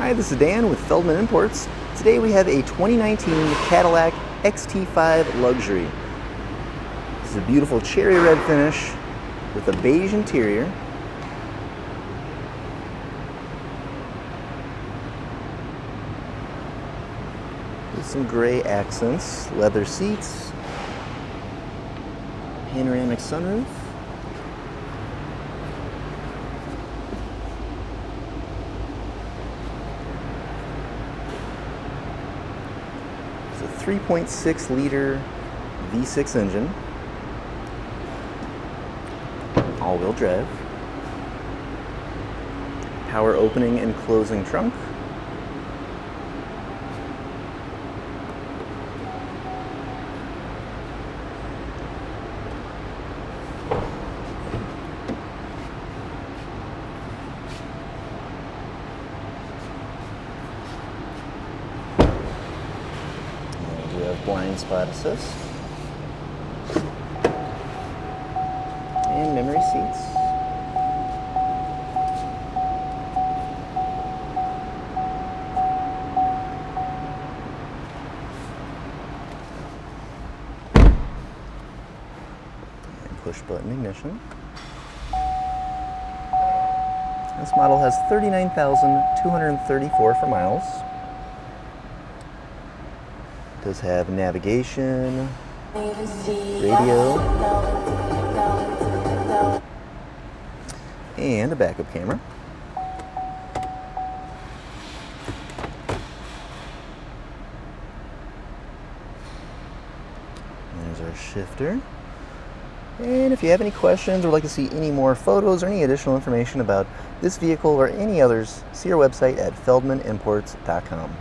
Hi, this is Dan with Feldmann Imports. Today we have a 2019 Cadillac XT5 Luxury. This is a beautiful cherry red finish with a beige interior. With some gray accents, leather seats, panoramic sunroof. It's a 3.6 liter V6 engine, all-wheel drive, power opening and closing trunk, we have blind spot assist and memory seats. And push button ignition. This model has 39,234 for miles. It does have navigation, radio, and a backup camera. There's our shifter. And if you have any questions or would like to see any more photos or any additional information about this vehicle or any others, see our website at feldmannimports.com.